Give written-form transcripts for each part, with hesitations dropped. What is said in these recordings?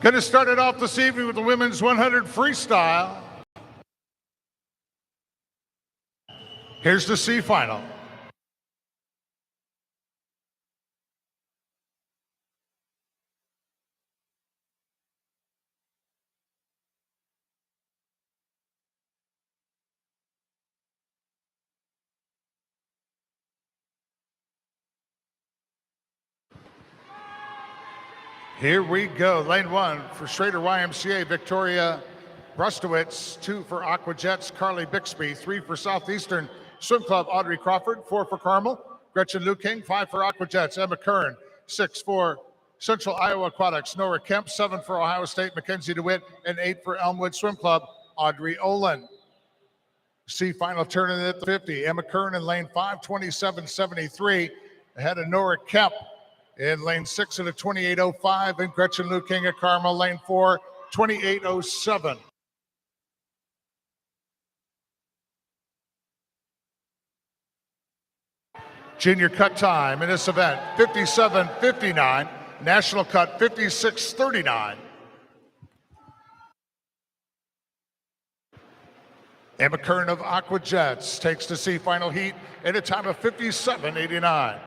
Going to start it off this evening with the women's 100 freestyle. Here's the C final. Here we go. Lane 1 for Schrader YMCA, Victoria Brustowitz. 2 for Aqua Jets, Carly Bixby. 3 for Southeastern Swim Club, Audrey Crawford. 4 for Carmel, Gretchen Luking. 5 for Aqua Jets, Emma Kern. 6 for Central Iowa Aquatics, Nora Kemp. 7 for Ohio State, Mackenzie DeWitt. And 8 for Elmwood Swim Club, Audrey Olin. C final turning at the 50. Emma Kern in lane 5, 27.73. Ahead of Nora Kemp in lane 6 at a 28.05, and Gretchen Luking at Carmel, lane 4, 28.07. Junior cut time in this event, 57.59. National cut, 56.39. Emma Kern of Aqua Jets takes the C final heat in a time of 57.89.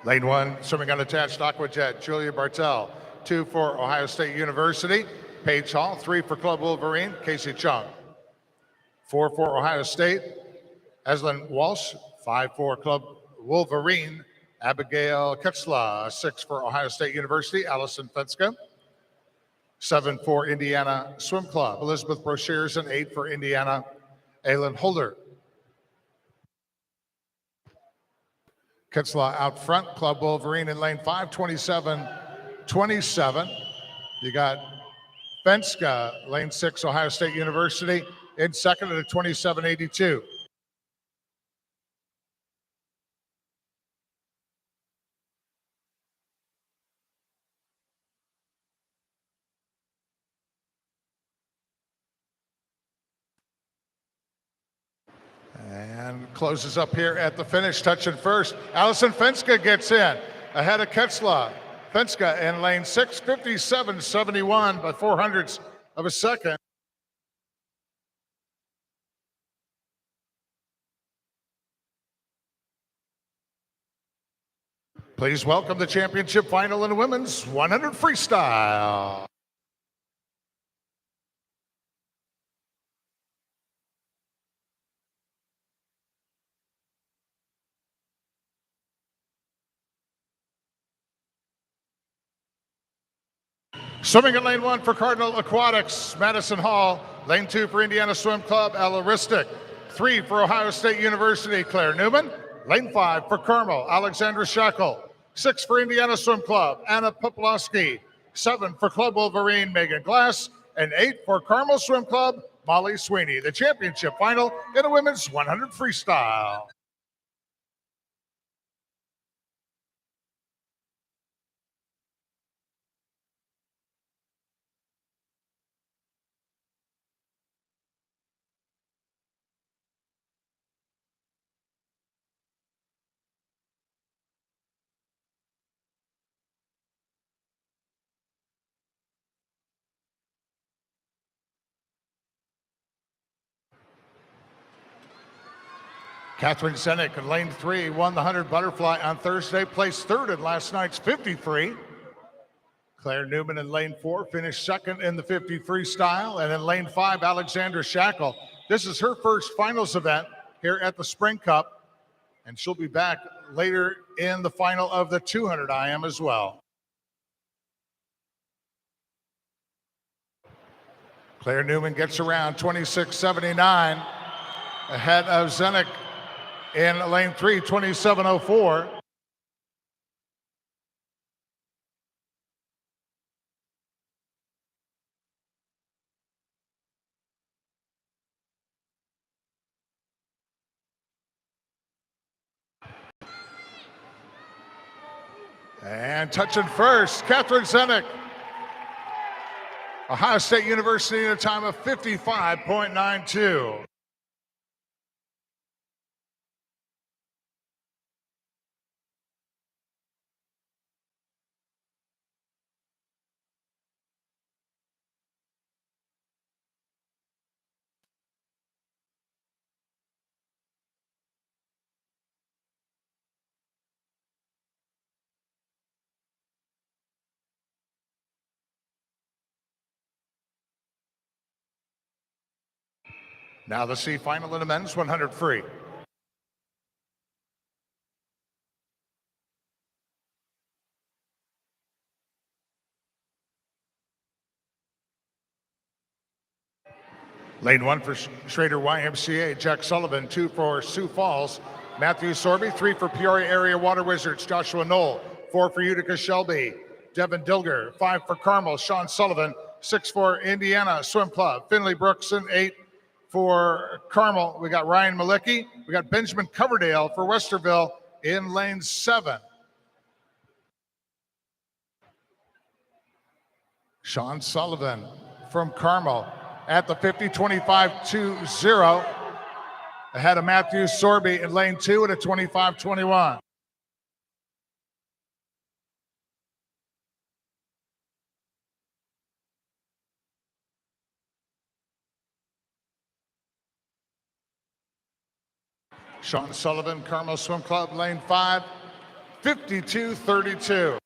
Lane 1, swimming unattached Aqua Jet, Julia Bartel. 2 for Ohio State University, Paige Hall. 3 for Club Wolverine, Casey Chung. 4 for Ohio State, Eslyn Walsh. 5 for Club Wolverine, Abigail Ketzla. 6 for Ohio State University, Allison Fenska. 7 for Indiana Swim Club, Elizabeth Broshears. And 8 for Indiana, Aylin Holder. Ketzla out front, Club Wolverine in lane 5, 27.27. You got Fenska, lane 6, Ohio State University, in second at a 27.82. And closes up here at the finish, touching first. Allison Fenska gets in, ahead of Ketzla. Fenska in lane 6, 57.71 by 0.04 of a second. Please welcome the championship final in the women's 100 freestyle. Swimming in lane 1 for Cardinal Aquatics, Madison Hall. Lane 2 for Indiana Swim Club, Ella Ristic. 3 for Ohio State University, Claire Newman. Lane 5 for Carmel, Alexandra Shackle. 6 for Indiana Swim Club, Anna Poplowski. 7 for Club Wolverine, Megan Glass. And 8 for Carmel Swim Club, Molly Sweeney. The championship final in the women's 100 freestyle. Catherine Senek in lane 3 won the 100 butterfly on Thursday, placed third in last night's 53. Claire Newman in lane 4 finished second in the 50 freestyle. And in lane 5, Alexandra Shackle. This is her first finals event here at the Spring Cup. And she'll be back later in the final of the 200 IM as well. Claire Newman gets around 26.79 ahead of Zenik in lane 3, 27.04. And touching first, Catherine Zenik. Ohio State University in a time of 55.92. Now the C final in the men's 100 free. Lane 1 for Schrader YMCA, Jack Sullivan. 2 for Sioux Falls, Matthew Sorby. 3 for Peoria Area Water Wizards, Joshua Knoll. 4 for Utica Shelby, Devin Dilger. 5 for Carmel, Sean Sullivan. 6 for Indiana Swim Club, Finley Brooks. And 8 for Carmel, we got Ryan Malicki. We got Benjamin Coverdale for Westerville in lane 7. Sean Sullivan from Carmel at the 50, 25.20, ahead of Matthew Sorby in lane 2 at a 25.21. Sean Sullivan, Carmel Swim Club, lane 5, 52.32.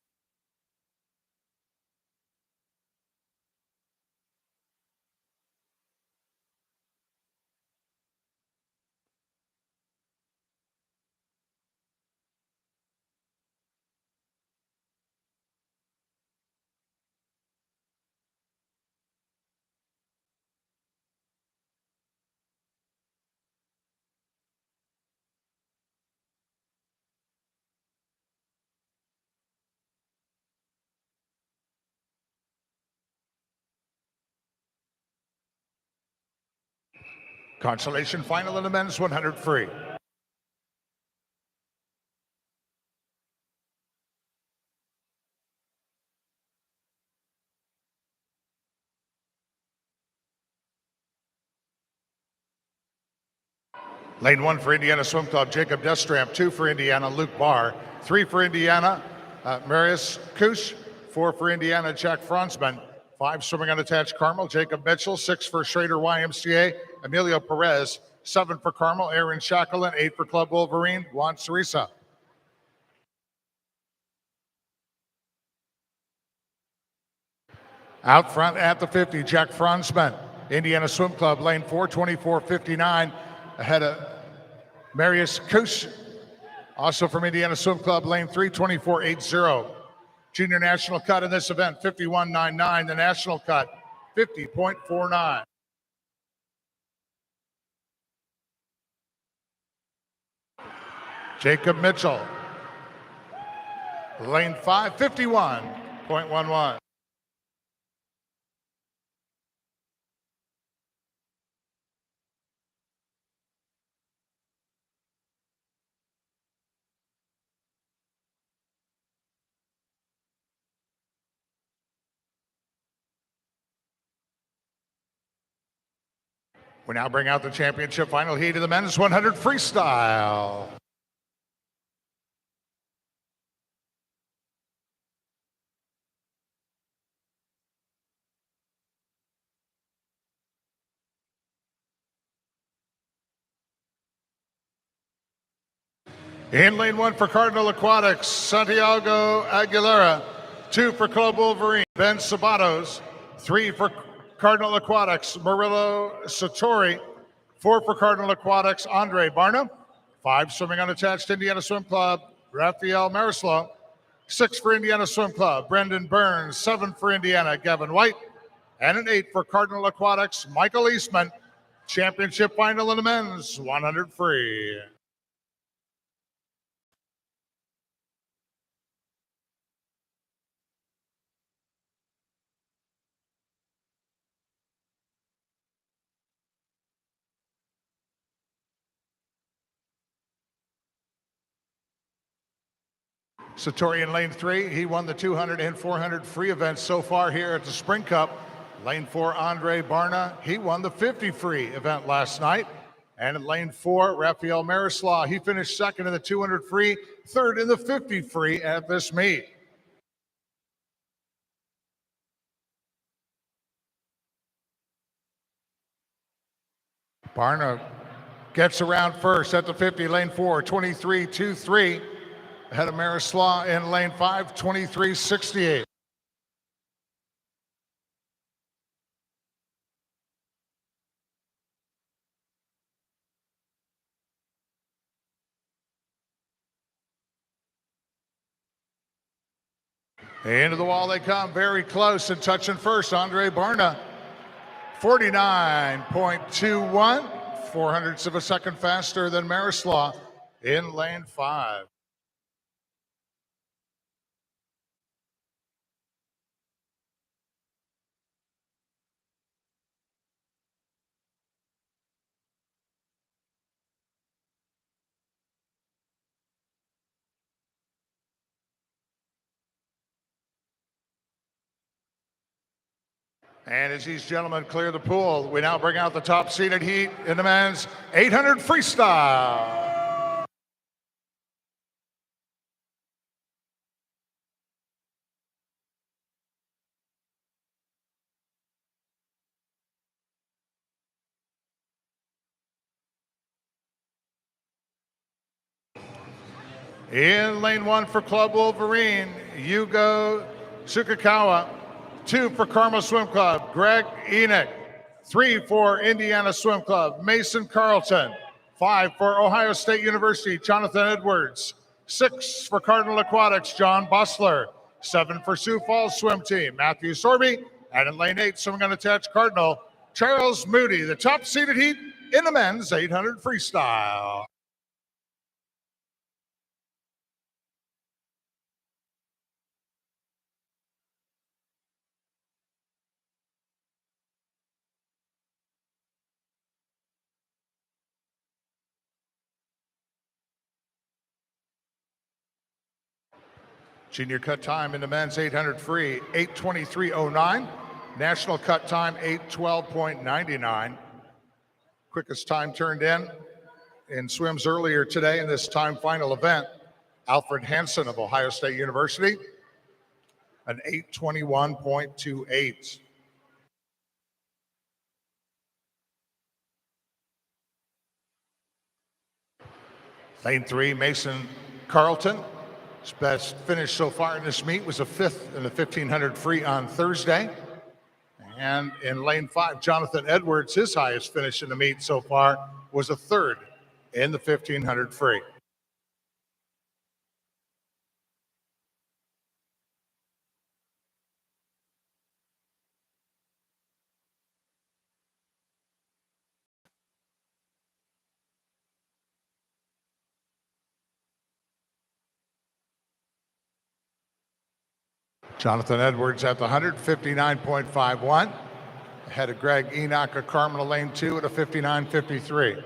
Consolation final in the men's 100 free. Lane 1 for Indiana Swim Club, Jacob Destramp. 2 for Indiana, Luke Barr. 3 for Indiana, Marius Kush. 4 for Indiana, Jack Franzman. 5 swimming unattached Carmel, Jacob Mitchell. 6 for Schrader YMCA, Emilio Perez. 7 for Carmel, Aaron Shackelin. 8 for Club Wolverine, Juan Cerisa. Out front at the 50, Jack Franzman, Indiana Swim Club, lane 4, 24.59, ahead of Marius Kush, also from Indiana Swim Club, lane 3, 24.80. Junior national cut in this event, 51.99. The national cut, 50.49. Jacob Mitchell, lane 5, 51.11. We now bring out the championship final heat of the men's 100 freestyle. In lane 1 for Cardinal Aquatics, Santiago Aguilera. 2 for Club Wolverine, Ben Sabatos. 3 for Cardinal Aquatics, Murillo Satori. 4 for Cardinal Aquatics, Andre Barna. 5 swimming unattached, Indiana Swim Club, Raphael Marislaw. 6 for Indiana Swim Club, Brendan Burns. 7 for Indiana, Gavin White. And an 8 for Cardinal Aquatics, Michael Eastman. Championship final in the men's 100 free. Satori in lane 3, he won the 200 and 400 free events so far here at the Spring Cup. Lane 4, Andre Barna, he won the 50 free event last night. And in lane 4, Raphael Marislaw, he finished second in the 200 free, third in the 50 free at this meet. Barna gets around first at the 50, lane 4, 23.23. Ahead of Marislaw in lane 5, 23.68. Into the wall they come, very close and touching first. Andre Barna, 49.21, 400ths of a second faster than Marislaw in lane 5. And as these gentlemen clear the pool, we now bring out the top seeded heat in the men's 800 freestyle. In lane 1 for Club Wolverine, Yugo Tsukakawa. 2 for Carmel Swim Club, Greg Enoch. 3 for Indiana Swim Club, Mason Carlton. 5 for Ohio State University, Jonathan Edwards. 6 for Cardinal Aquatics, John Bustler. 7 for Sioux Falls Swim Team, Matthew Sorby. And in lane 8, swimming unattached Cardinal, Charles Moody, the top seeded heat in the men's 800 freestyle. Junior cut time in the men's 800 free, 8:23.09. National cut time, 8:12.99. Quickest time turned in swims earlier today in this time final event, Alfred Hansen of Ohio State University, an 8:21.28. Lane 3, Mason Carlton. His best finish so far in this meet was a 5th in the 1500 free on Thursday. And in lane 5, Jonathan Edwards, his highest finish in the meet so far was a 3rd in the 1500 free. Jonathan Edwards at the 159.51. Ahead of Greg Enoch of Carmel lane 2 at a 59.53.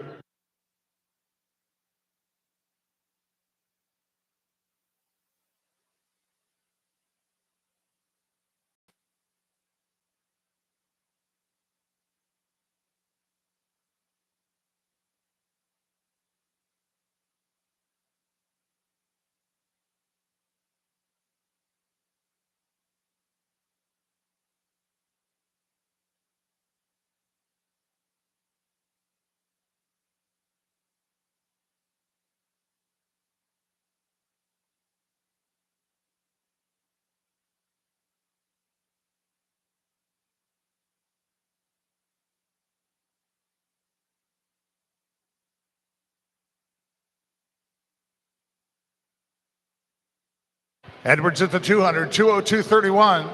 Edwards at the 200, 202.31.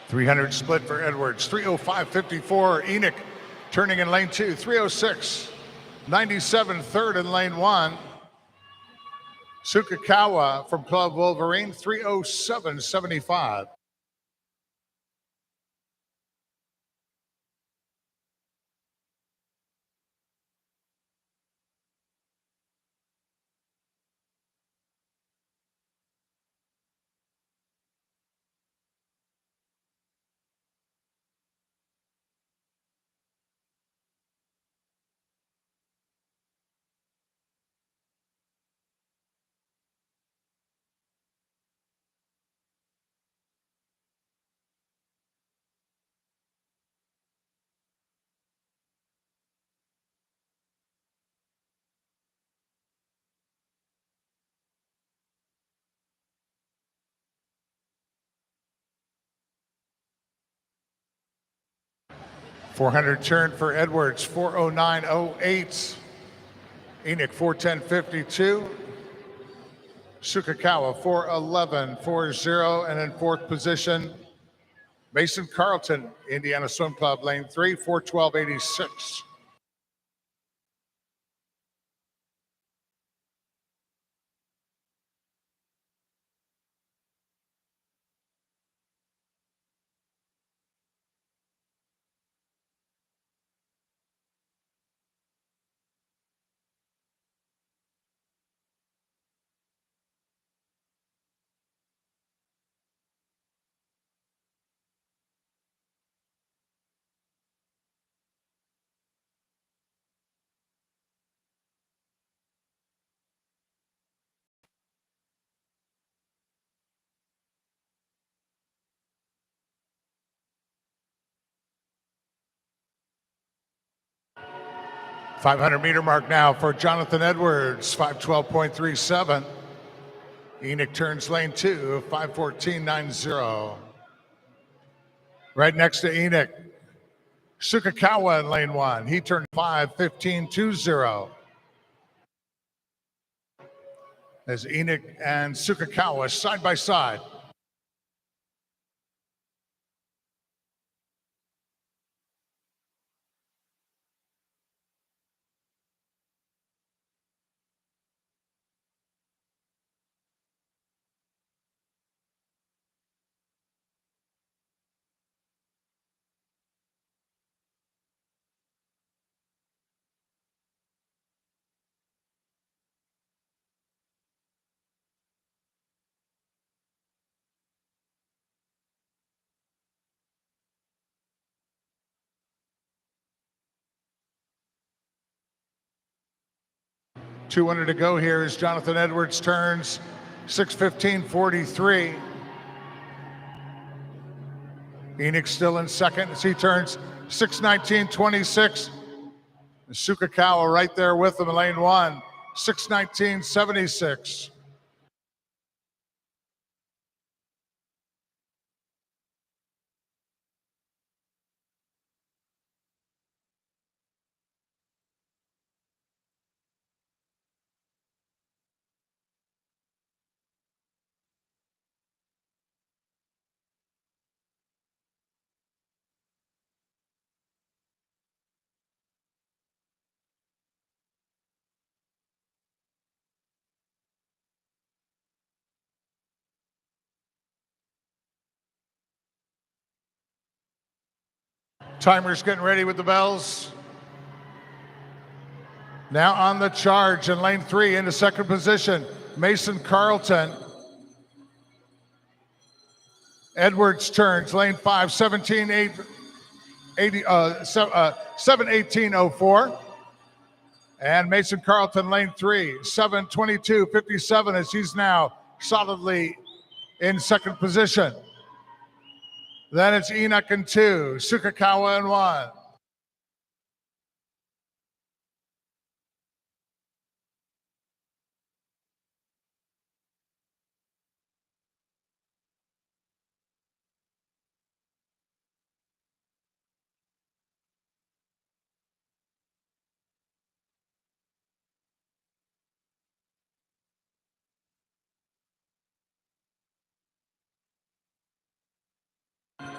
.300 split for Edwards, 305.54. Enoch turning in lane 2, 306.97 third in lane 1. Sukakawa from Club Wolverine, 307.75. .400 turn for Edwards, 409.08. Enoch, 410.52. Sukakawa, 411.40. And in fourth position, Mason Carlton, Indiana Swim Club, lane 3, 412.86. .500-meter mark now for Jonathan Edwards, 512.37. Enoch turns lane 2, 514.90. Right next to Enoch, Sukakawa in lane 1. He turned 5:15.20. As Enoch and Sukakawa side by side. .200 to go here as Jonathan Edwards turns 6:15.43. Enoch still in second as he turns 6:19.26. Sukakawa right there with him in lane 1, 6:19.76. Timers getting ready with the bells. Now on the charge in lane 3 into second position, Mason Carlton. Edwards turns lane 5, 7:18:04. And Mason Carlton lane 3, 7:22:57 as he's now solidly in second position. Then it's Enoch in 2, Sukakawa in 1.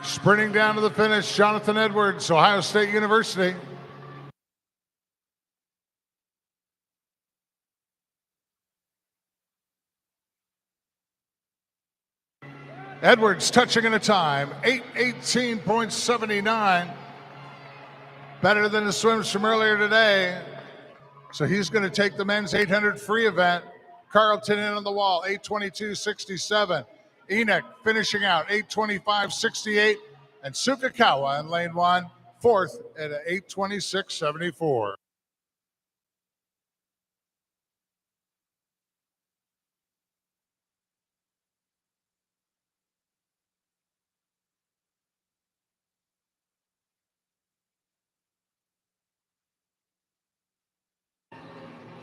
Sprinting down to the finish, Jonathan Edwards, Ohio State University. Edwards touching in a time, 8:18.79. Better than the swims from earlier today. So he's going to take the men's 800 free event. Carlton in on the wall, 8:22.67. Enoch finishing out, 8:25.68. And Sukakawa in lane 1, fourth at 8:26.74.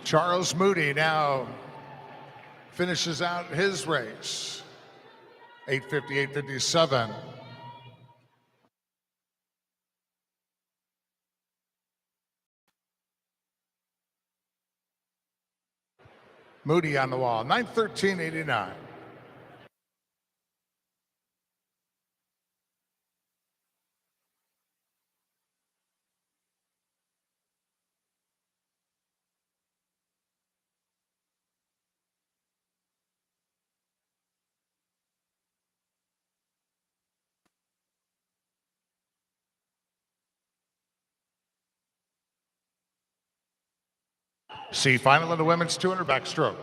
Charles Moody now finishes out his race, 8:58.57. Moody on the wall, 9:13.89. See final in the women's 200 backstroke.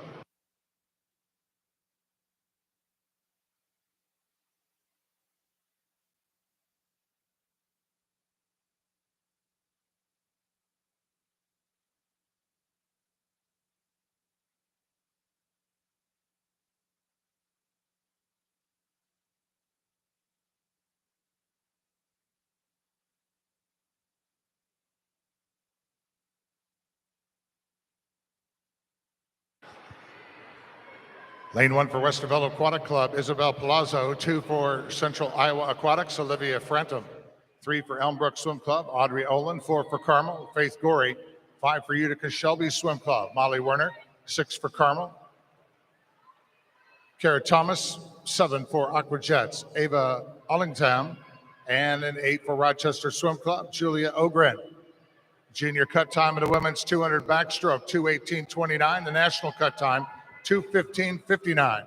Lane 1 for Westerville Aquatic Club, Isabel Palazzo. 2 for Central Iowa Aquatics, Olivia Frantum. 3 for Elmbrook Swim Club, Audrey Olin. 4 for Carmel, Faith Gorey. 5 for Utica Shelby Swim Club, Molly Werner. 6 for Carmel, Kara Thomas. 7 for Aqua Jets, Ava Allingtown. And an 8 for Rochester Swim Club, Julia Ogren. Junior cut time of the women's 200 backstroke, 2:18.29. The national cut time, 2:15.59.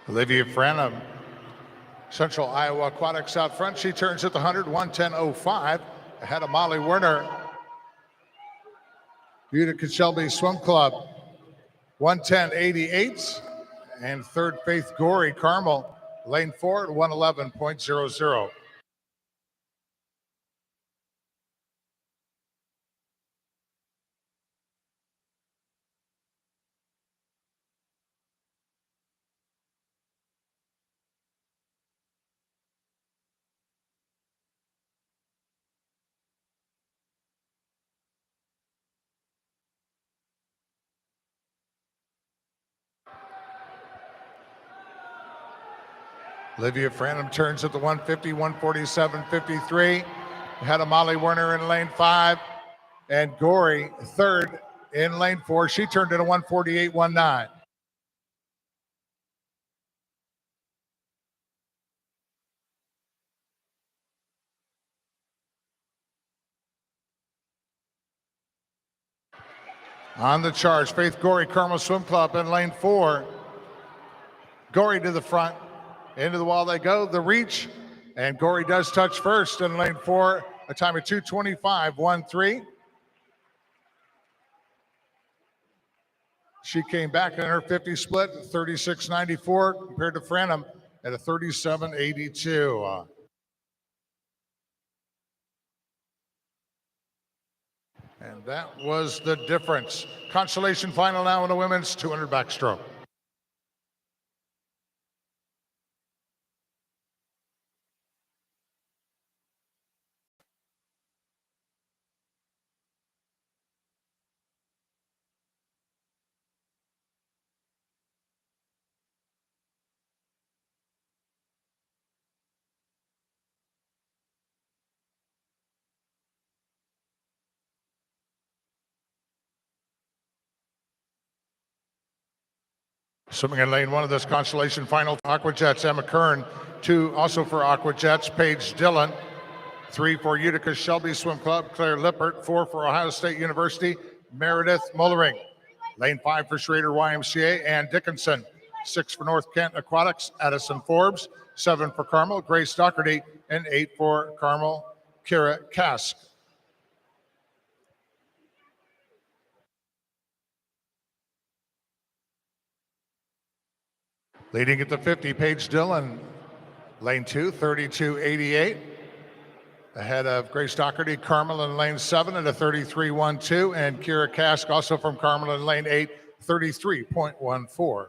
Olivia Franum, Central Iowa Aquatics out front. She turns at the 100, 1:10.05, ahead of Molly Werner. Utica Shelby Swim Club, 1:10.88. And third, Faith Gorey, Carmel, lane 4 at 1:11.00. Olivia Franham turns at the 150, 147, 53. Ahead of Molly Werner in lane 5. And Gory third in lane 4. She turned at a 148, 19. On the charge, Faith Gory, Carmel Swim Club in lane 4. Gory to the front. Into the wall they go. The reach. And Gory does touch first in lane 4. A time of 2:25.13. She came back in her 50 split, 36.94 compared to Franham at a 37.82. And that was the difference. Consolation final now in the women's 200 backstroke. Swimming in lane 1 of this consolation final, Aqua Jets, Emma Kern. 2 also for Aqua Jets, Paige Dillon. 3 for Utica Shelby Swim Club, Claire Lippert. 4 for Ohio State University, Meredith Mullering. Lane 5 for Schrader YMCA, Ann Dickinson. 6 for North Kent Aquatics, Addison Forbes. 7 for Carmel, Grace Doherty. And 8 for Carmel, Kira Kask. Leading at the 50, Paige Dillon. Lane 2, 32.88. Ahead of Grace Doherty, Carmel in lane 7 at a 33.12. And Kira Kask, also from Carmel in lane 8, 33.14.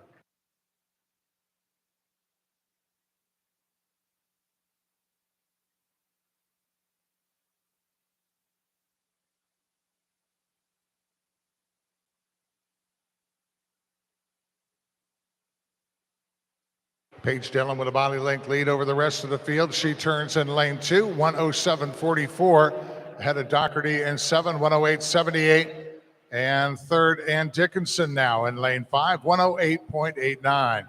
Paige Dillon with a body length lead over the rest of the field. She turns in lane 2, 107.44. Ahead of Doherty in 7, 108.78. And third, Ann Dickinson now in lane 5, 108.89.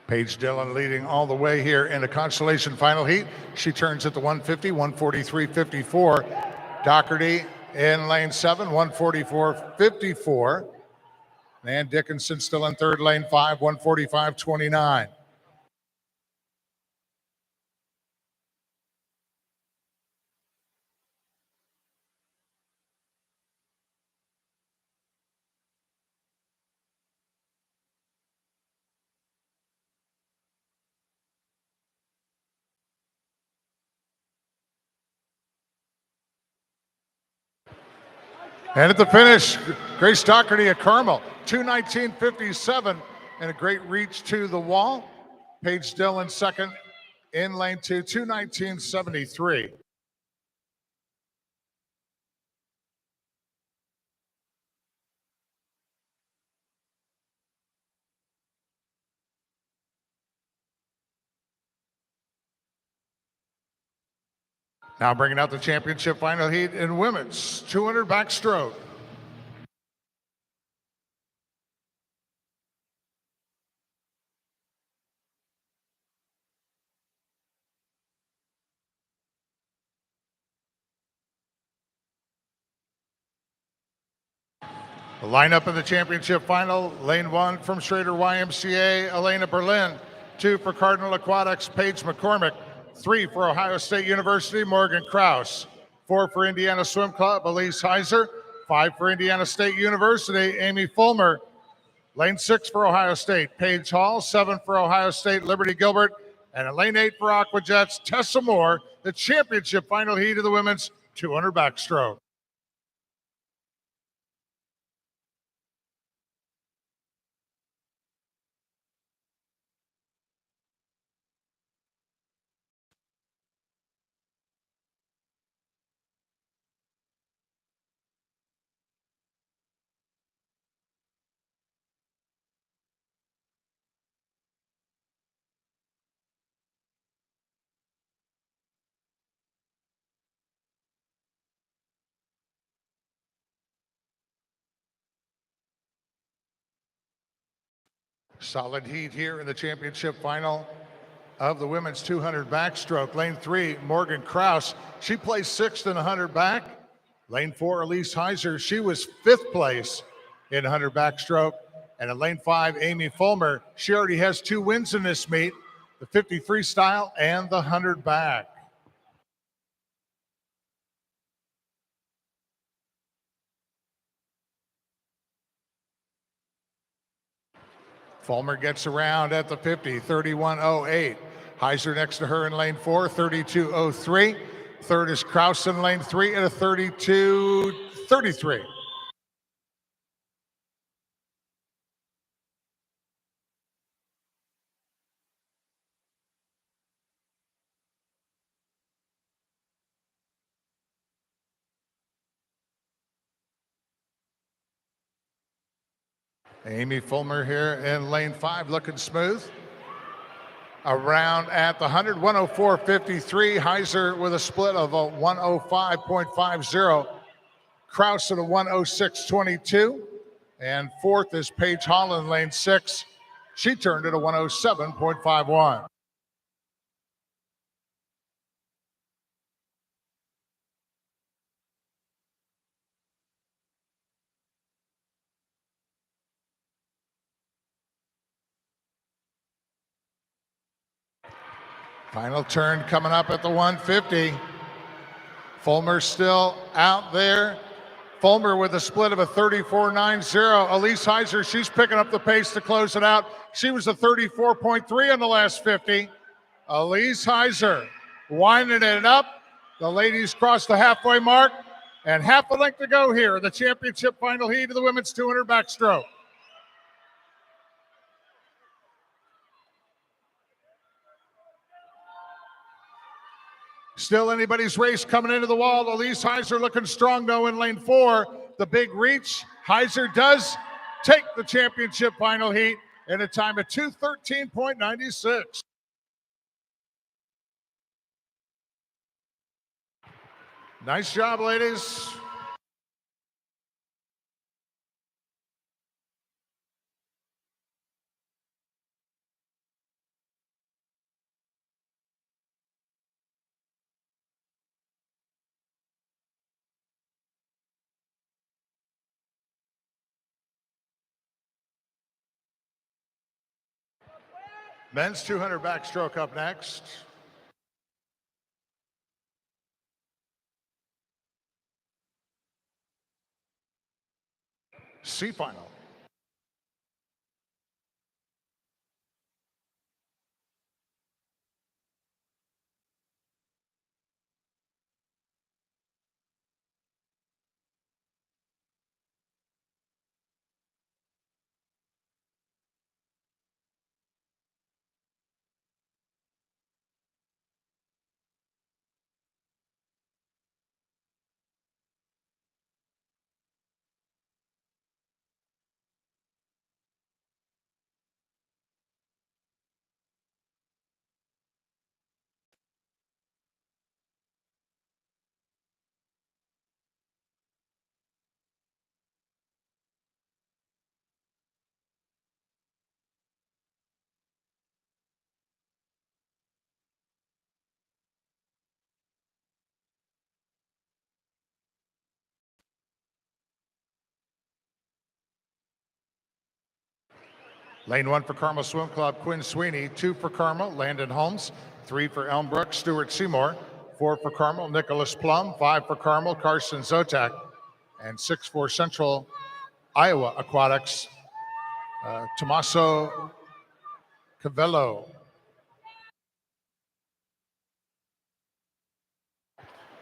Paige Dillon leading all the way here in the consolation final heat. She turns at the 150, 143.54. Doherty in lane 7, 144.54. And Dickinson still in third, lane 5, 145.29. And at the finish, Grace Doherty at Carmel, 2:19.57, and a great reach to the wall. Paige Dillon second in lane 2, 2:19.73. Now bringing out the championship final heat in women's 200 backstroke. The lineup in the championship final, lane 1 from Schrader YMCA, Elena Berlin. 2 for Cardinal Aquatics, Paige McCormick. 3 for Ohio State University, Morgan Krause. 4 for Indiana Swim Club, Elise Heiser. 5 for Indiana State University, Amy Fulmer. Lane 6 for Ohio State, Paige Hall. 7 for Ohio State, Liberty Gilbert. And in lane 8 for Aqua Jets, Tessa Moore, the championship final heat of the women's 200 backstroke. Solid heat here in the championship final of the women's 200 backstroke. Lane 3, Morgan Kraus. She placed sixth in 100 back. Lane 4, Elise Heiser. She was fifth place in 100 backstroke. And in lane 5, Amy Fulmer. She already has 2 wins in this meet, the 50 freestyle and the 100 back. Fulmer gets around at the 50, 31.08. Heiser next to her in lane 4, 32.03. Third is Kraus in lane 3 at a 32.33. Amy Fulmer here in lane 5, looking smooth. Around at the 100, 104.53. Heiser with a split of a 105.50. Kraus at a 106.22. And fourth is Paige Holland, lane 6. She turned at a 107.51. Final turn coming up at the 150. Fulmer still out there. Fulmer with a split of a 34.90. Elise Heiser, she's picking up the pace to close it out. She was a 34.3 on the last 50. Elise Heiser winding it up. The ladies cross the halfway mark, and half a length to go here in the championship final heat of the women's 200 backstroke. Still anybody's race coming into the wall. Elise Heiser looking strong though in lane 4. The big reach. Heiser does take the championship final heat in a time of 2:13.96. Nice job, ladies. Men's 200 backstroke up next. C final. Lane 1 for Carmel Swim Club, Quinn Sweeney. 2 for Carmel, Landon Holmes. 3 for Elmbrook, Stuart Seymour. 4 for Carmel, Nicholas Plum. 5 for Carmel, Carson Zotak. And 6 for Central Iowa Aquatics, Tommaso Cavello.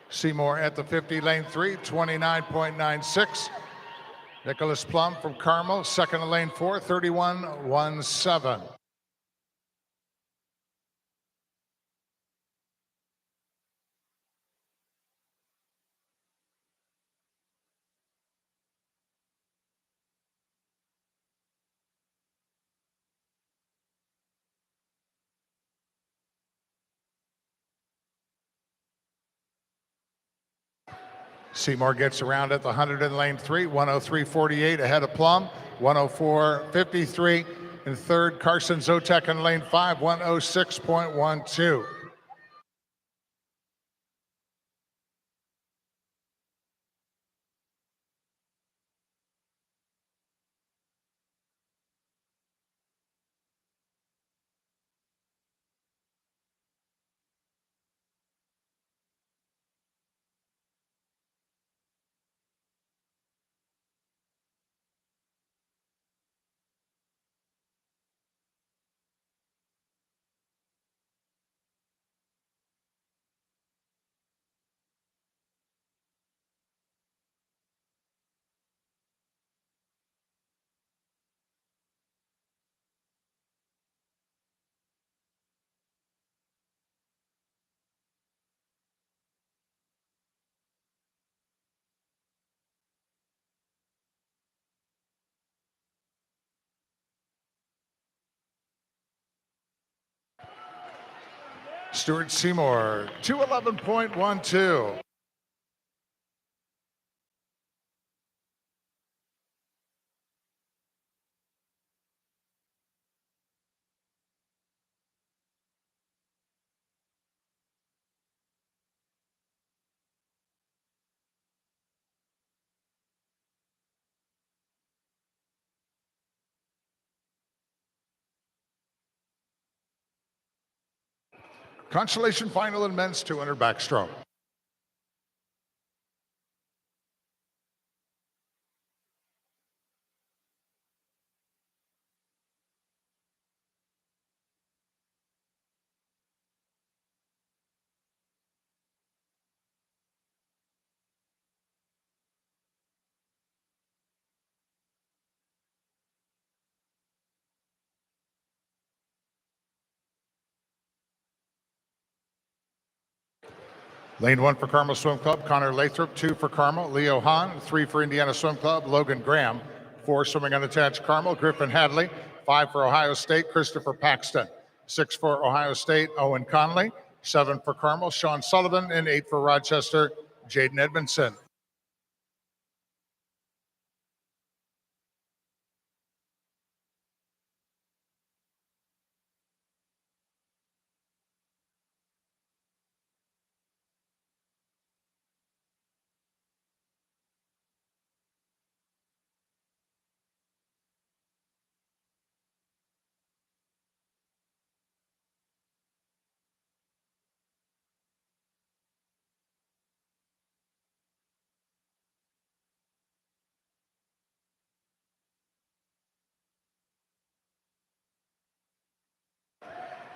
Seymour at the 50, lane 3, 29.96. Nicholas Plum from Carmel, second in lane 4, 31.17. Seymour gets around at the 100 in lane 3, 103.48 ahead of Plum, 104.53. In third, Carson Zotek in lane 5, 106.12. Stuart Seymour, 211.12. Consolation final in men's 200 backstroke. Lane 1 for Carmel Swim Club, Connor Lathrop. 2 for Carmel, Leo Hahn. 3 for Indiana Swim Club, Logan Graham. 4 swimming unattached Carmel, Griffin Hadley. 5 for Ohio State, Christopher Paxton. 6 for Ohio State, Owen Conley. 7 for Carmel, Sean Sullivan. And 8 for Rochester, Jaden Edmondson.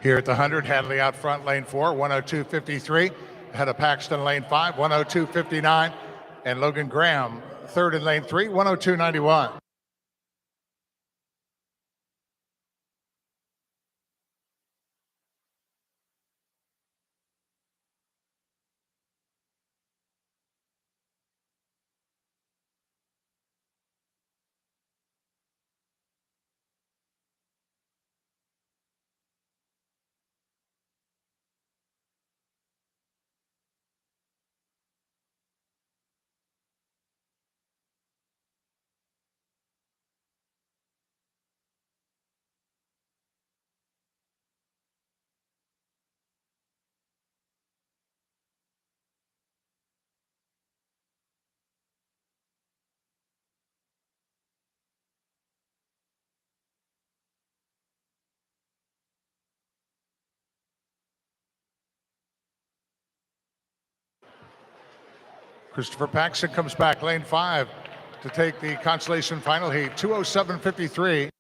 Here at the 100, Hadley out front, lane 4, 102.53. Ahead of Paxton, lane 5, 102.59. And Logan Graham, third in lane 3, 102.91. Christopher Paxton comes back, lane 5, to take the consolation final heat, 207.53.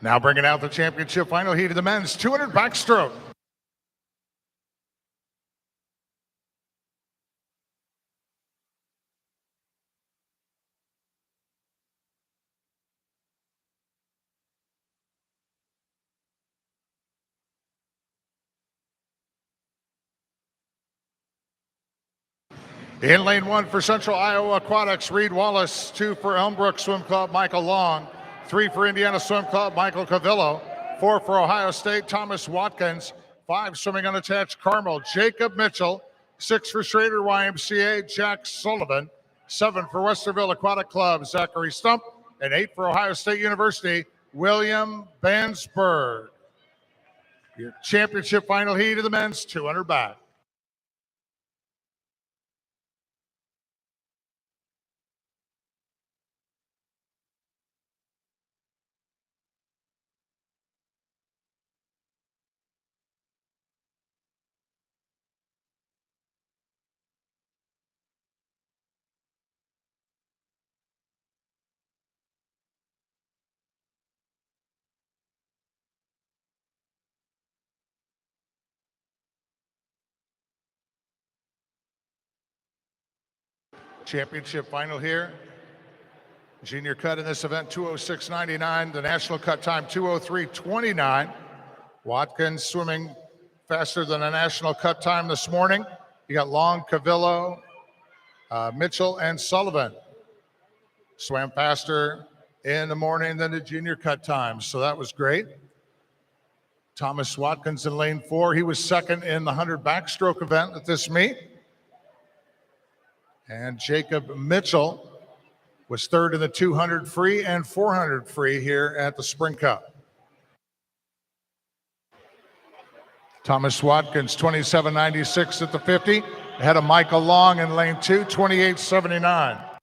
Now bringing out the championship final heat of the men's 200 backstroke. In lane 1 for Central Iowa Aquatics, Reed Wallace. 2 for Elmbrook Swim Club, Michael Long. 3 for Indiana Swim Club, Michael Cavillo. 4 for Ohio State, Thomas Watkins. 5 swimming unattached, Carmel, Jacob Mitchell. 6 for Schrader YMCA, Jack Sullivan. 7 for Westerville Aquatic Club, Zachary Stump. And 8 for Ohio State University, William Bansberg. Your championship final heat of the men's 200 back. Championship final here. Junior cut in this event, 206.99. The national cut time, 203.29. Watkins swimming faster than a national cut time this morning. You got Long, Cavillo, Mitchell, and Sullivan. Swam faster in the morning than the junior cut times, so that was great. Thomas Watkins in lane 4. He was second in the 100 backstroke event at this meet. And Jacob Mitchell was third in the 200 free and 400 free here at the Spring Cup. Thomas Watkins, 27.96 at the 50. Ahead of Michael Long in lane 2, 28.79.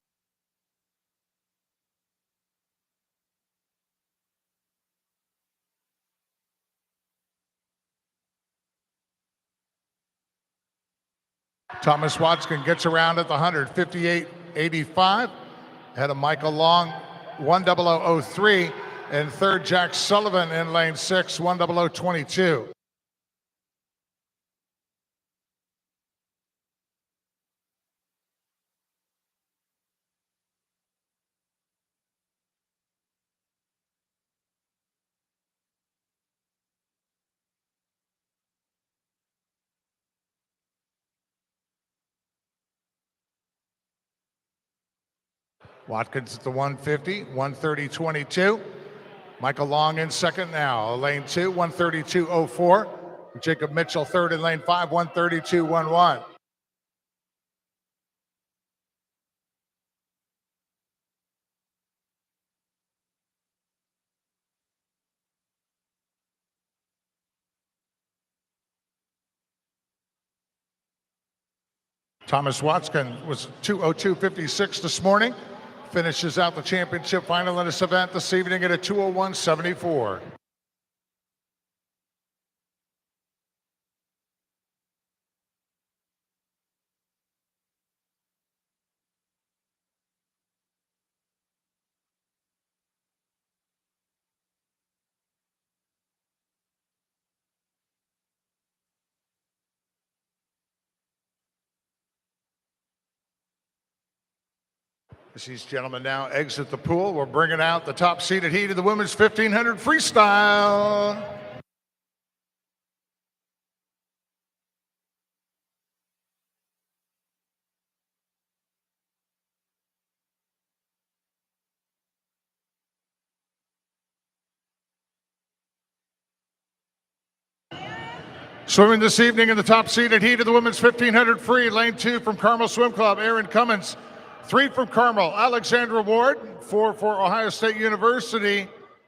Thomas Watkins gets around at the 100, 58.85. Ahead of Michael Long, 100.03. And third, Jack Sullivan in lane 6, 100.22. Watkins at the 150, 130.22. Michael Long in second now, lane 2, 132.04. Jacob Mitchell third in lane 5, 132.11. Thomas Watkins was 2:02.56 this morning. Finishes out the championship final in this event this evening at a 2:01.74. As these gentlemen now exit the pool, we're bringing out the top seeded heat of the women's 1500 freestyle. Swimming this evening in the top seeded heat of the women's 1500 free, lane 2 from Carmel Swim Club, Aaron Cummins. 3 from Carmel, Alexandra Ward. 4 for Ohio State University,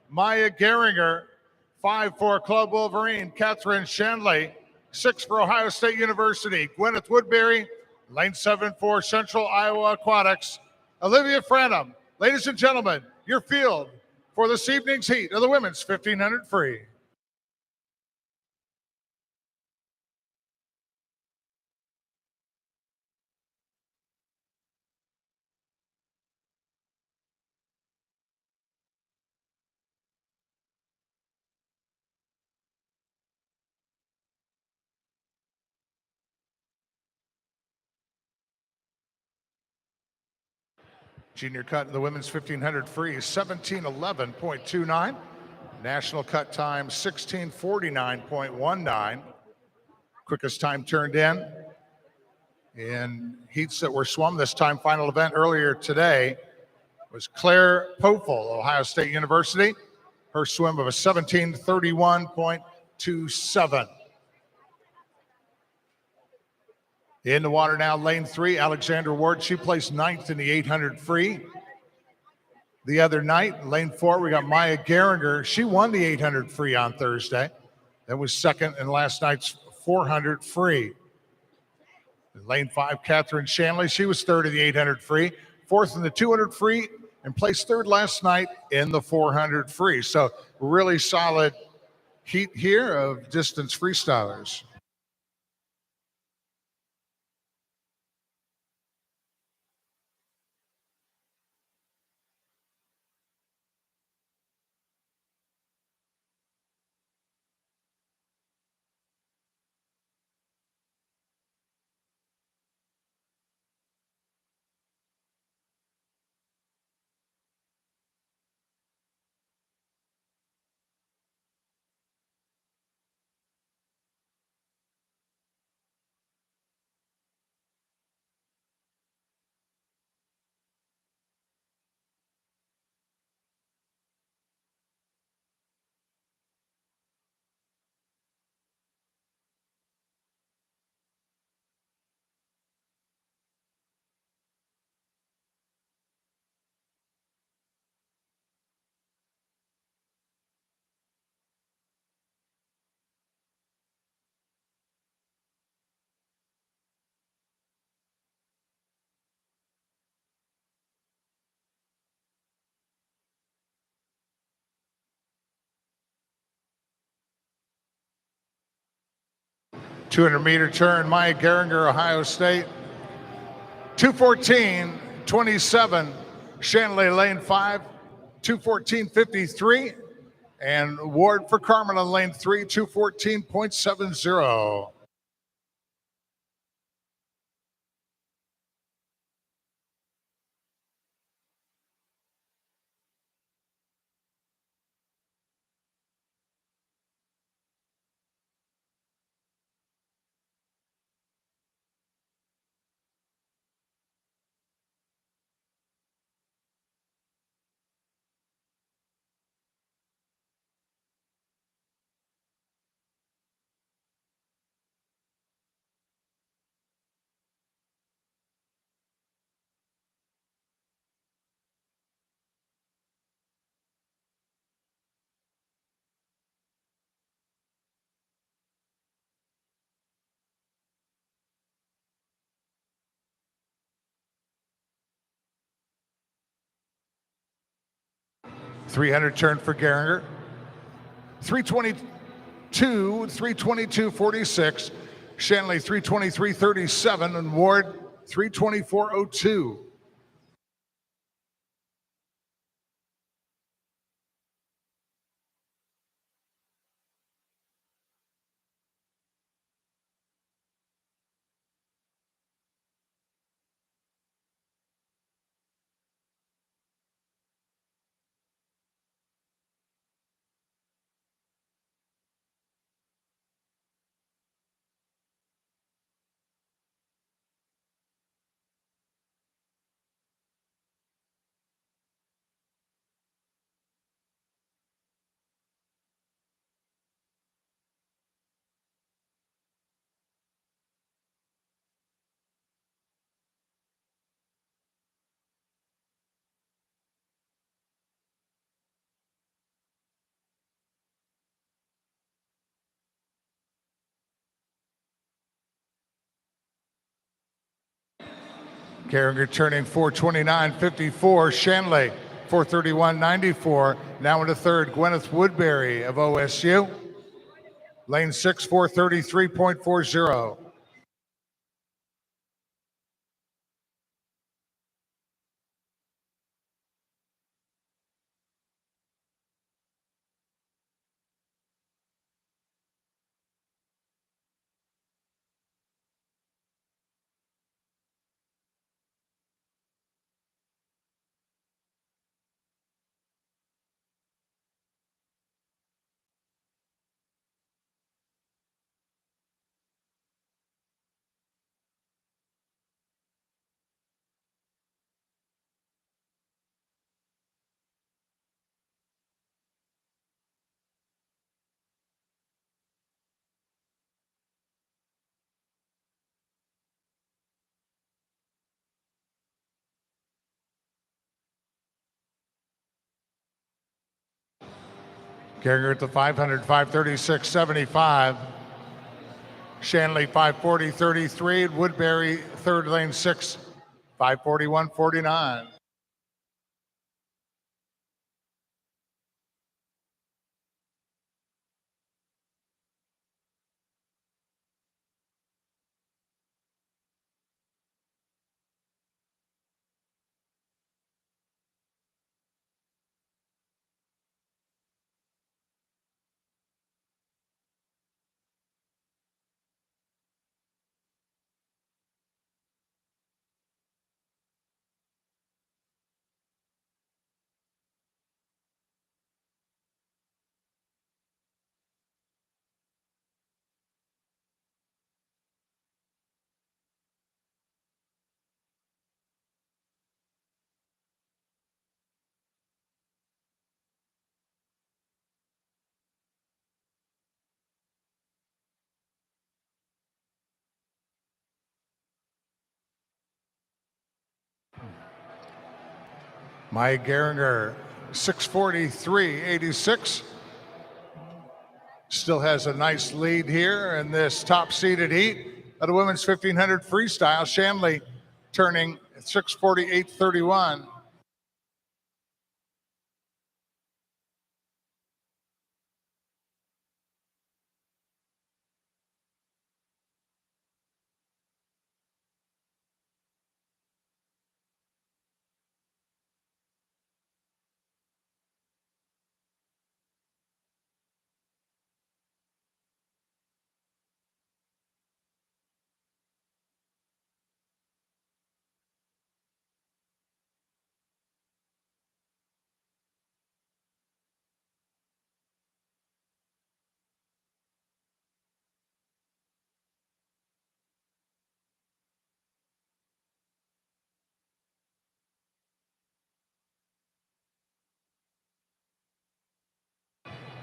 Maya Geringer. 5 for Club Wolverine, Catherine Shanley. 6 for Ohio State University, Gwyneth Woodbury. Lane 7 for Central Iowa Aquatics, Olivia Franham. Ladies and gentlemen, your field for this evening's heat of the women's 1500 free. Junior cut in the women's 1500 free, 17:11.29. National cut time, 16:49.19. Quickest time turned in, in heats that were swum. This time final event earlier today was Claire Pofel, Ohio State University. Her swim of a 17:31.27. In the water now, lane 3, Alexandra Ward. She placed 9th in the 800 free. The other night, lane 4, we got Maya Geringer. She won the 800 free on Thursday. That was second in last night's 400 free. In lane 5, Catherine Shanley. She was third in the 800 free, fourth in the 200 free, and placed third last night in the 400 free. So really solid heat here of distance freestylers. .200-meter turn, Maya Geringer, Ohio State. 2:14.27, Shanley, lane 5, 2:14.53. And Ward for Carmen on lane 3, 2:14.70. 300 turn for Geringer. 3:22.46. Shanley 3:23.37 and Ward 3:24.02. Geringer turning 4:29.54. Shanley 4:31.94. Now into third, Gwyneth Woodbury of OSU. Lane 6, 4:33.40. Geringer at the 500, 536.75. Shanley 540.33. Woodbury third, lane 6, 541.49. Mike Geringer 643.86. Still has a nice lead here in this top seeded heat of the women's 1500 freestyle. Shanley turning 648.31.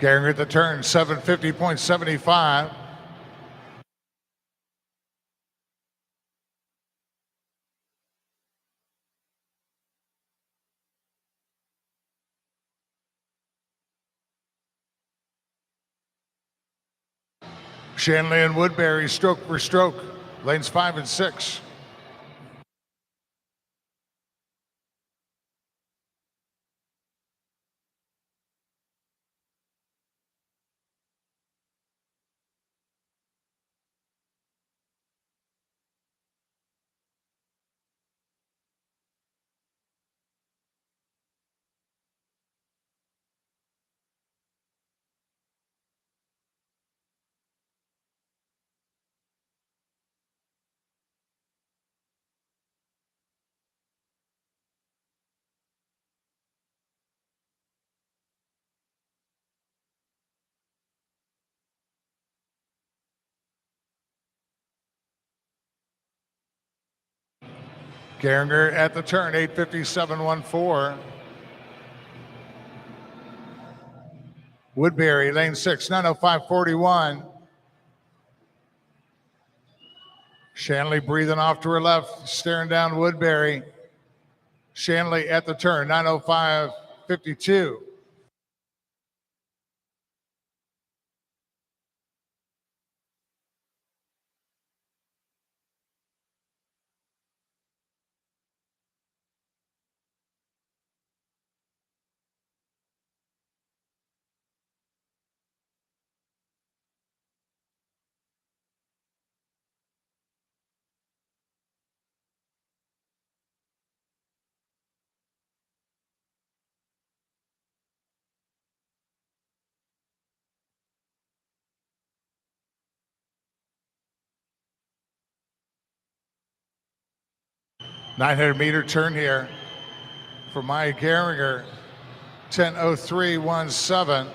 Geringer at the turn 750.75. Shanley and Woodbury stroke for stroke, lanes 5 and 6. Geringer at the turn 857.14. Woodbury lane 6 905.41. Shanley breathing off to her left, staring down Woodbury. Shanley at the turn 905.52. .900-meter turn here for Maya Geringer, 10:03.17.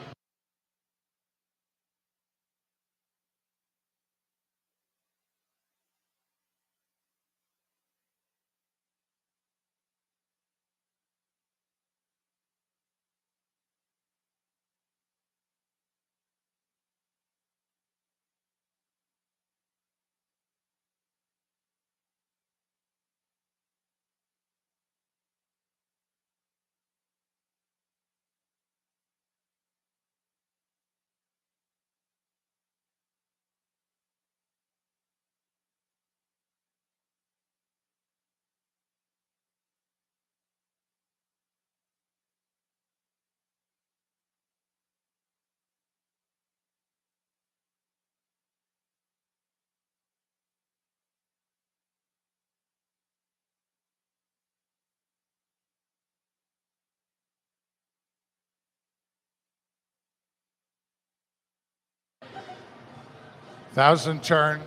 1,000 turn,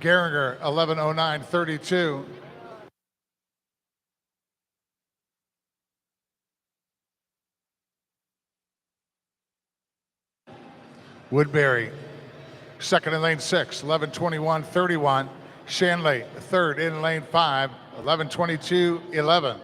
Geringer, 11:09.32. Woodbury, second in lane 6, 11:21.31. Shanley, third in lane 5, 11:22.11.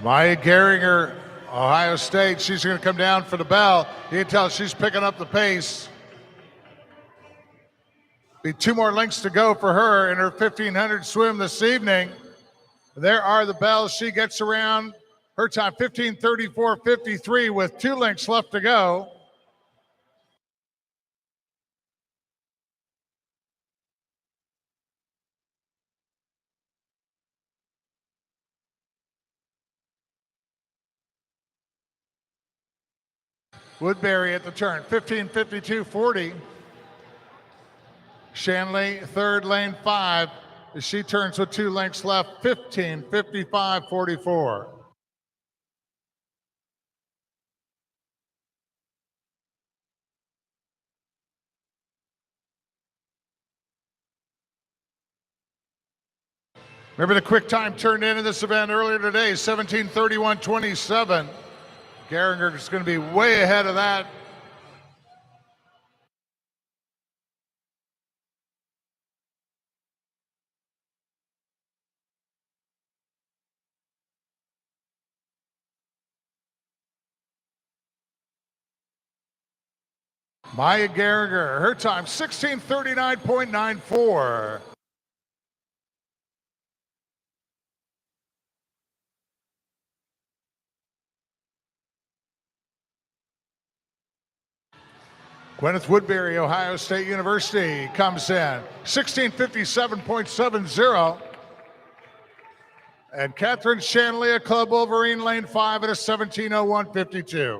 Maya Geringer, Ohio State, she's going to come down for the bell. You can tell she's picking up the pace. Be 2 more lengths to go for her in her 1,500 swim this evening. There are the bells. She gets around her time, 15:34.53 with 2 lengths left to go. Woodbury at the turn, 15:52.40. Shanley, third, lane 5. As she turns with 2 lengths left, 15:55.44. Remember the quick time turned in this event earlier today, 17:31.27. Gehringer is going to be way ahead of that. Maya Gehringer, her time 16:39.94. Gwyneth Woodbury, Ohio State University, comes in 16:57.70. And Catherine Shanley, Club Wolverine, lane 5 at a 17:01.52.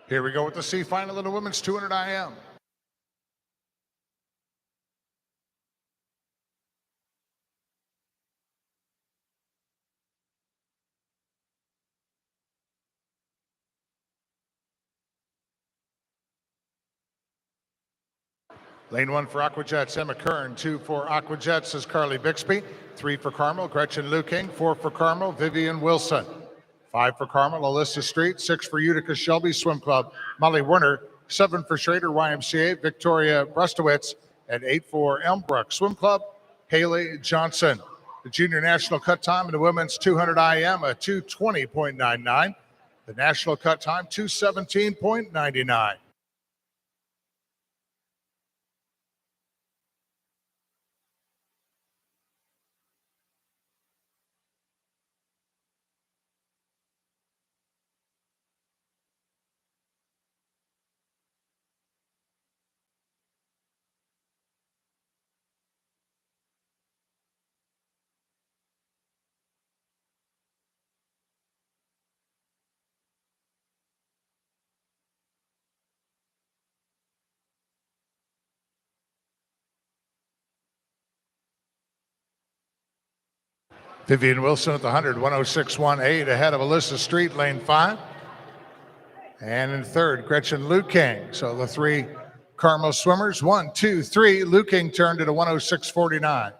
Here we go with the C final of the women's 200 IM. Lane 1 for Aquajets, Emma Kern. 2 for Aquajets is Carly Bixby. 3 for Carmel, Gretchen Luking. 4 for Carmel, Vivian Wilson. 5 for Carmel, Alyssa Street. 6 for Utica Shelby Swim Club, Molly Werner. 7 for Schrader YMCA, Victoria Brustowitz. And 8 for Elmbrook Swim Club, Haley Johnson. The junior national cut time in the women's 200 IM, a 2:20.99. The national cut time, 2:17.99. Vivian Wilson at the 100, 106.18 ahead of Alyssa Street, lane 5. And in third, Gretchen Luking. So the 3 Carmel swimmers, 1, 2, 3. Luking turned at a 106.49.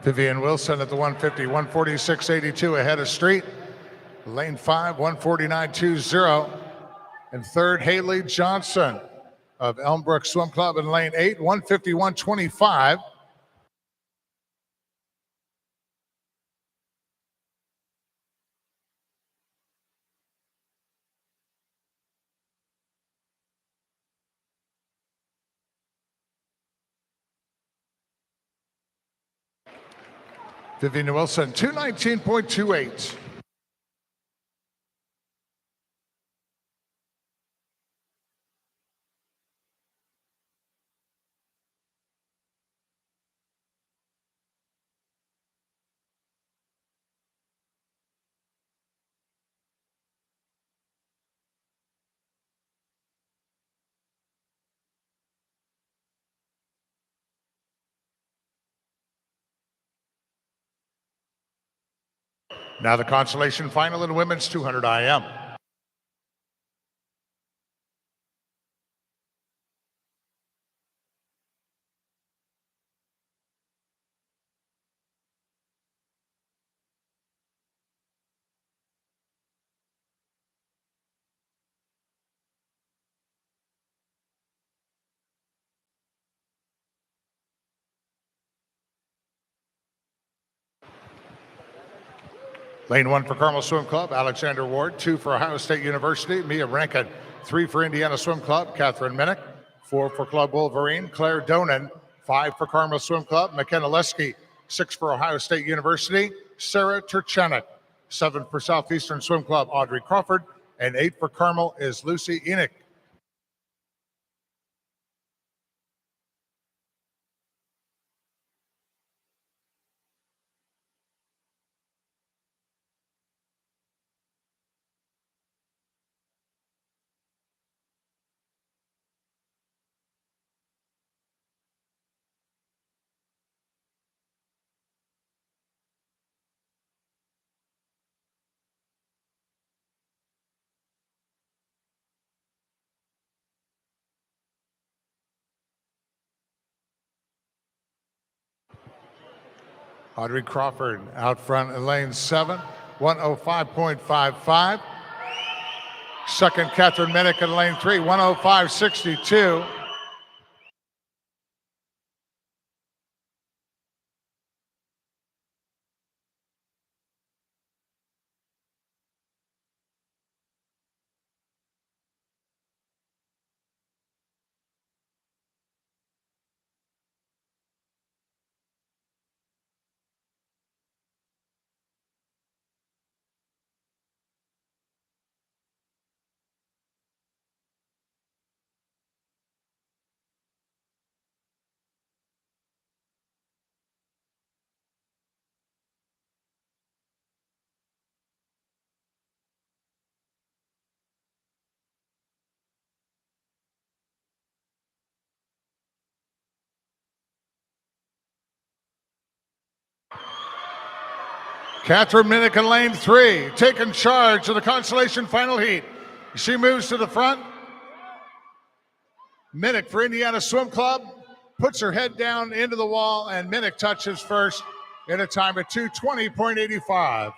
Vivian Wilson at the 150, 146.82 ahead of Street. Lane 5, 149.20. And third, Haley Johnson of Elmbrook Swim Club in lane 8, 151.25. Vivian Wilson, 219.28. Now the consolation final in women's 200 IM. Lane 1 for Carmel Swim Club, Alexander Ward. 2 for Ohio State University, Mia Rankin. 3 for Indiana Swim Club, Catherine Minnick. 4 for Club Wolverine, Claire Donan. 5 for Carmel Swim Club, McKenna Lesky. 6 for Ohio State University, Sarah Turchanek. 7 for Southeastern Swim Club, Audrey Crawford. And 8 for Carmel is Lucy Enoch. Audrey Crawford out front in lane 7, 105.55. Second, Catherine Minnick in lane 3, 105.62. Catherine Minnick in lane 3, taking charge of the consolation final heat. She moves to the front. Minnick for Indiana Swim Club puts her head down into the wall, and Minnick touches first in a time of 2:20.85.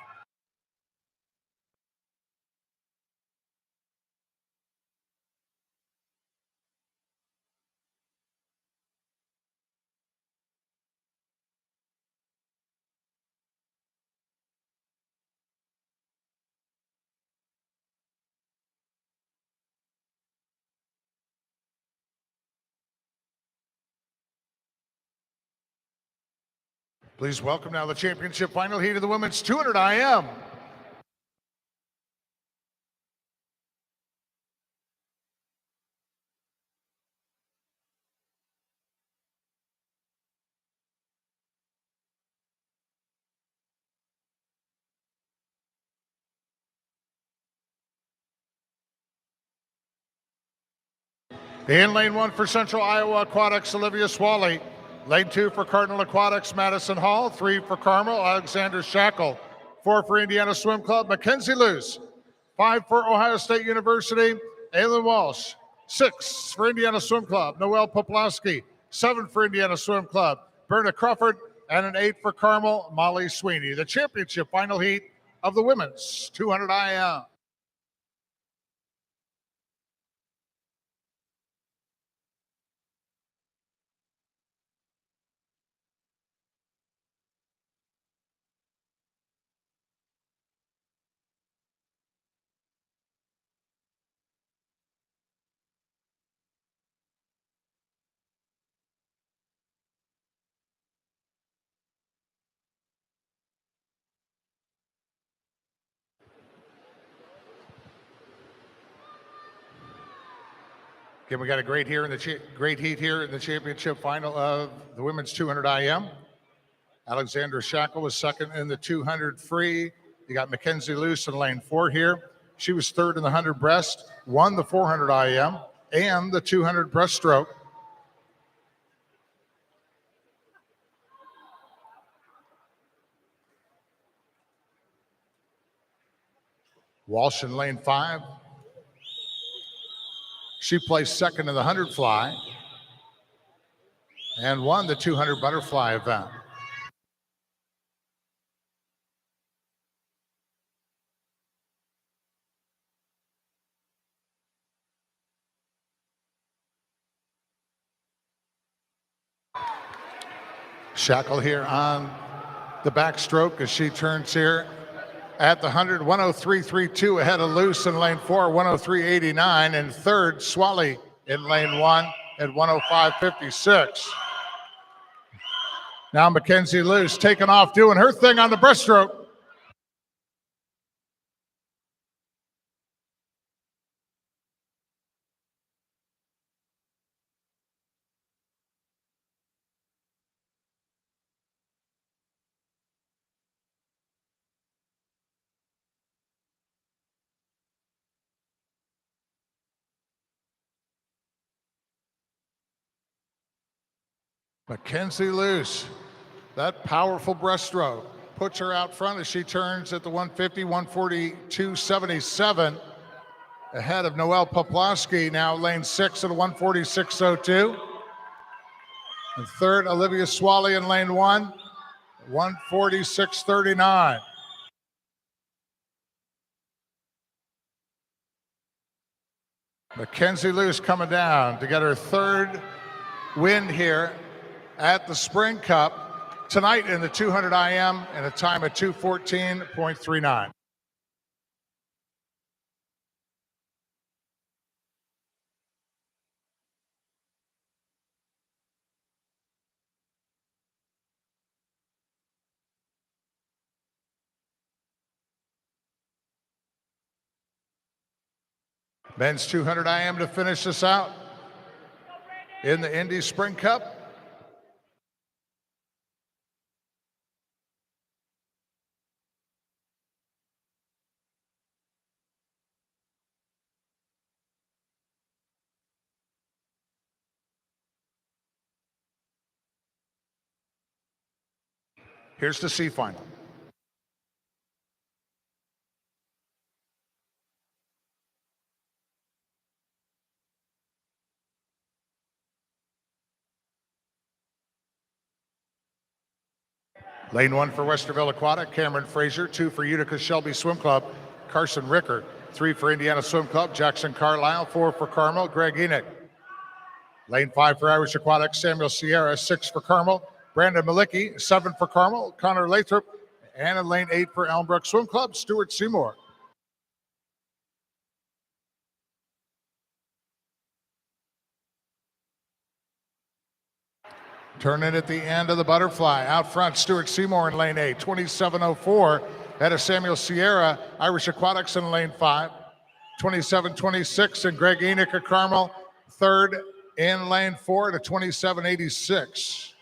Please welcome now the championship final heat of the women's 200 IM. In lane 1 for Central Iowa Aquatics, Olivia Swally. Lane 2 for Cardinal Aquatics, Madison Hall. 3 for Carmel, Alexander Shackle. 4 for Indiana Swim Club, Mackenzie Luce. 5 for Ohio State University, Aylin Walsh. 6 for Indiana Swim Club, Noelle Poplowski. 7 for Indiana Swim Club, Berna Crawford. And an 8 for Carmel, Molly Sweeney. The championship final heat of the women's 200 IM. Again, we got a great heat here in the championship final of the women's 200 IM. Alexander Shackle was second in the 200 free. You got Mackenzie Luce in lane 4 here. She was third in the 100 breast, won the 400 IM and the 200 breaststroke. Walsh in lane 5. She placed second in the 100 fly and won the 200 butterfly event. Shackle here on the backstroke as she turns here at the 100, 103.32 ahead of Luce in lane 4, 103.89, and third, Swally in lane 1 at 105.56. Now Mackenzie Luce taking off, doing her thing on the breaststroke. Mackenzie Luce, that powerful breaststroke puts her out front as she turns at the 150, 142.77 ahead of Noelle Poplawski, now lane 6 at a 146.02. And third, Olivia Swally in lane 1, 146.39. Mackenzie Luce coming down to get her third win here at the Spring Cup tonight in the 200 IM and a time of 2:14.39. Men's 200 IM to finish this out in the Indy Spring Cup. Here's the C final. Lane 1 for Westerville Aquatic, Cameron Frazier. 2 for Utica Shelby Swim Club, Carson Ricker. 3 for Indiana Swim Club, Jackson Carlisle. 4 for Carmel, Greg Enoch. Lane 5 for Irish Aquatic, Samuel Sierra. 6 for Carmel, Brandon Malicki. 7 for Carmel, Connor Lathrop. And in lane 8 for Elmbrook Swim Club, Stuart Seymour. Turning at the end of the butterfly. Out front, Stuart Seymour in lane 8, 27.04. Ahead of Samuel Sierra, Irish Aquatics in lane 5, 27.26. And Greg Enoch of Carmel, third in lane 4 to 27.86.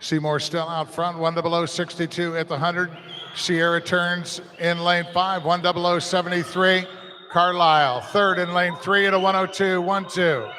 Seymour still out front, 100.62 at the 100. Sierra turns in lane 5, 100.73. Carlisle, third in lane 3 at a 102.12.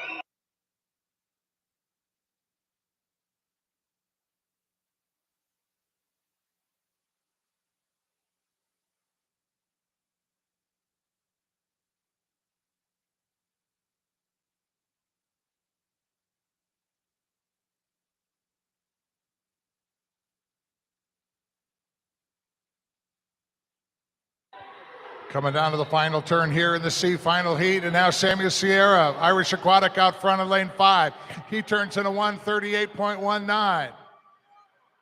Coming down to the final turn here in the C final heat, and now Samuel Sierra, Irish Aquatic out front in lane 5. He turns in a 138.19.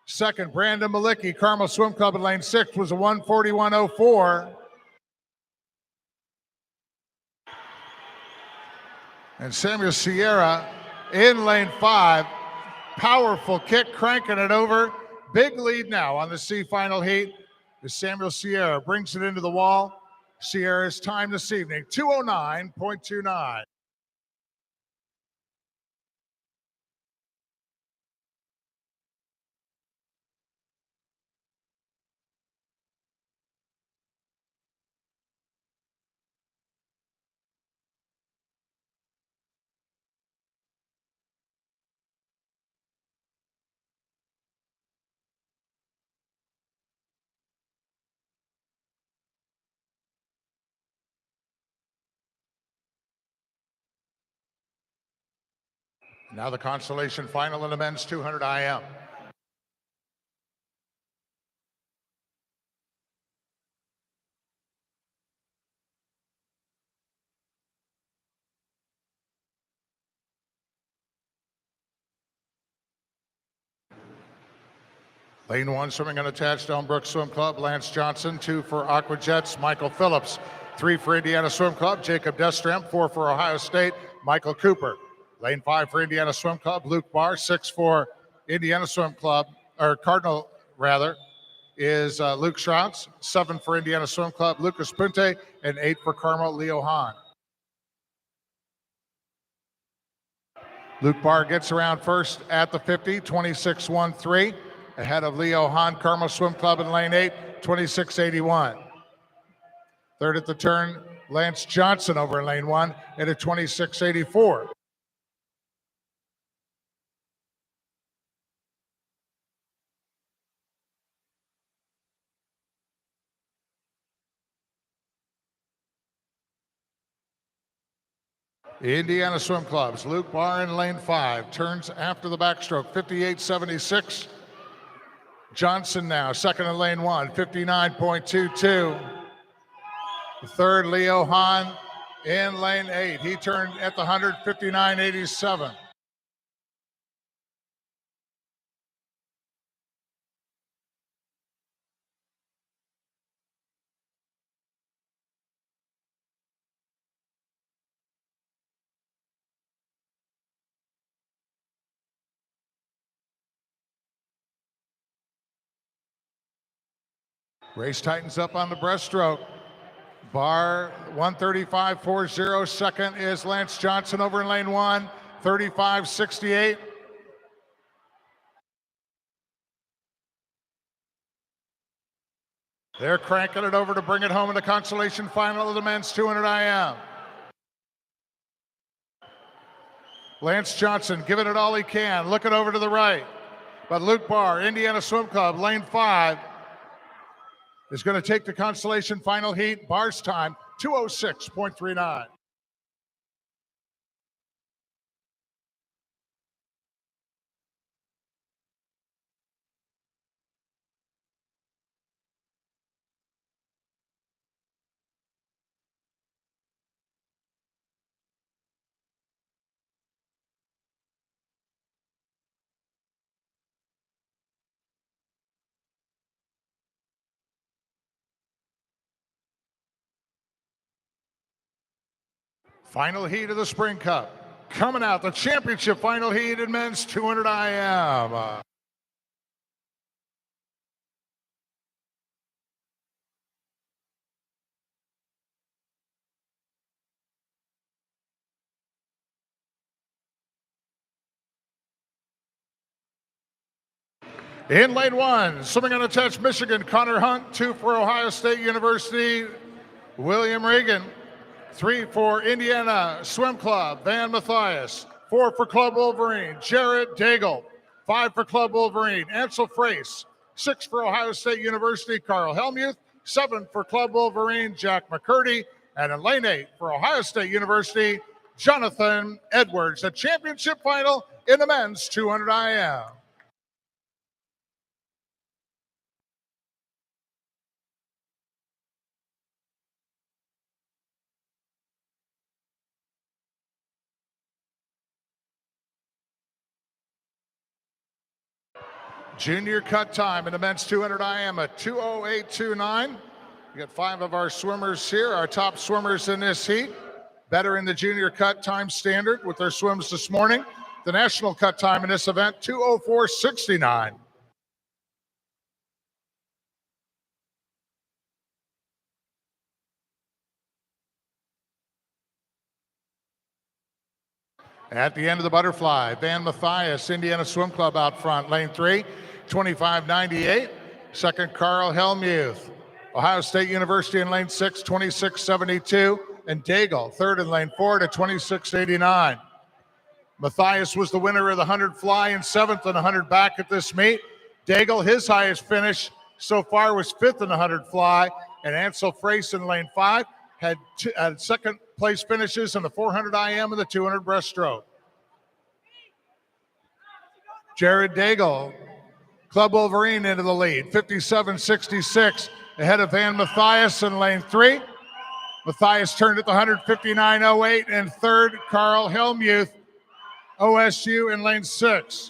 Second, Brandon Malicki, Carmel Swim Club in lane 6 was a 141.04. And Samuel Sierra in lane 5, powerful kick, cranking it over. Big lead now on the C final heat as Samuel Sierra brings it into the wall. Sierra's time this evening, 209.29. Now the consolation final in the men's 200 IM. Lane 1, swimming unattached, Elmbrook Swim Club, Lance Johnson. 2 for Aqua Jets, Michael Phillips. 3 for Indiana Swim Club, Jacob Destramp. 4 for Ohio State, Michael Cooper. Lane 5 for Indiana Swim Club, Luke Barr. 6 for Indiana Swim Club, or Cardinal rather, is Luke Schrautz. 7 for Indiana Swim Club, Lucas Punte. And 8 for Carmel, Leo Hahn. Luke Barr gets around first at the 50, 26.13. Ahead of Leo Hahn, Carmel Swim Club in lane 8, 26.81. Third at the turn, Lance Johnson over in lane 1 at a 26.84. Indiana Swim Club's Luke Barr in lane 5, turns after the backstroke, 58.76. Johnson now, second in lane 1, 59.22. Third, Leo Hahn in lane 8. He turned at the 100, 59.87. Race tightens up on the breaststroke. Barr 1:35.40. Second is Lance Johnson over in lane 1, 35.68. They're cranking it over to bring it home in the consolation final of the men's 200 IM. Lance Johnson giving it all he can, looking over to the right. But Luke Barr, Indiana Swim Club, lane 5, is going to take the consolation final heat. Barr's time, 2:06.39. Final heat of the Spring Cup. Coming out, the championship final heat in men's 200 IM. In lane 1, swimming unattached, Michigan, Connor Hunt. 2 for Ohio State University, William Regan. 3 for Indiana Swim Club, Van Matthias. 4 for Club Wolverine, Jared Daigle. 5 for Club Wolverine, Ansel Frace. 6 for Ohio State University, Carl Helmuth. 7 for Club Wolverine, Jack McCurdy. And in lane 8 for Ohio State University, Jonathan Edwards. The championship final in the men's 200 IM. Junior cut time in the men's 200 IM at 2:08.29. We got 5 of our swimmers here, our top swimmers in this heat. Better in the junior cut time standard with their swims this morning. The national cut time in this event, 2:04.69. At the end of the butterfly, Van Matthias, Indiana Swim Club out front, lane 3, 25.98. Second, Carl Helmuth, Ohio State University in lane 6, 26.72. And Daigle, third in lane 4 to 26.89. Matthias was the winner of the 100 fly and 7th in 100 back at this meet. Daigle, his highest finish so far was 5th in the 100 fly. And Ansel Frace in lane 5 had second place finishes in the 400 IM and the 200 breaststroke. Jared Daigle, Club Wolverine into the lead, 57.66, ahead of Van Matthias in lane 3. Matthias turned at the 159.08, and third, Carl Helmuth, OSU in lane 6.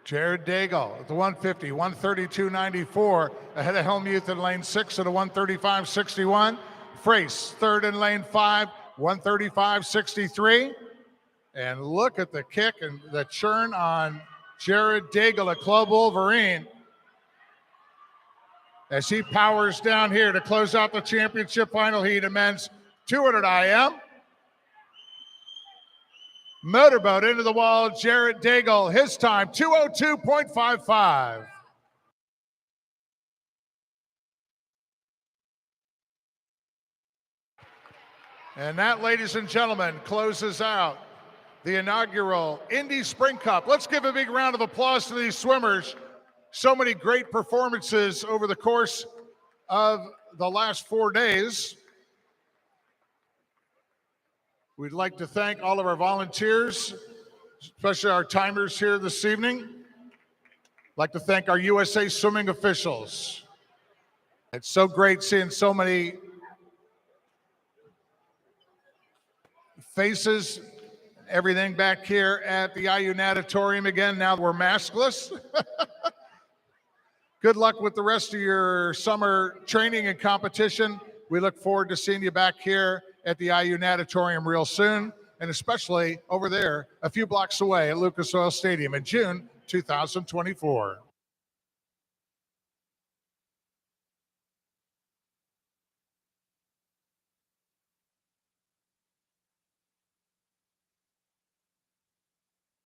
Jared Daigle at the 150, 132.94, ahead of Helmuth in lane 6 at a 135.61. Frace, third in lane 5, 135.63. And look at the kick and the churn on Jared Daigle at Club Wolverine as he powers down here to close out the championship final heat of men's 200 IM. Motorboat into the wall, Jared Daigle, his time, 2:02.55. And that, ladies and gentlemen, closes out the inaugural Indy Spring Cup. Let's give a big round of applause to these swimmers. So many great performances over the course of the last 4 days. We'd like to thank all of our volunteers, especially our timers here this evening. I'd like to thank our USA swimming officials. It's so great seeing so many faces, everything back here at the IU Natatorium again. Now we're maskless. Good luck with the rest of your summer training and competition. We look forward to seeing you back here at the IU Natatorium real soon, and especially over there a few blocks away at Lucas Oil Stadium in June 2024.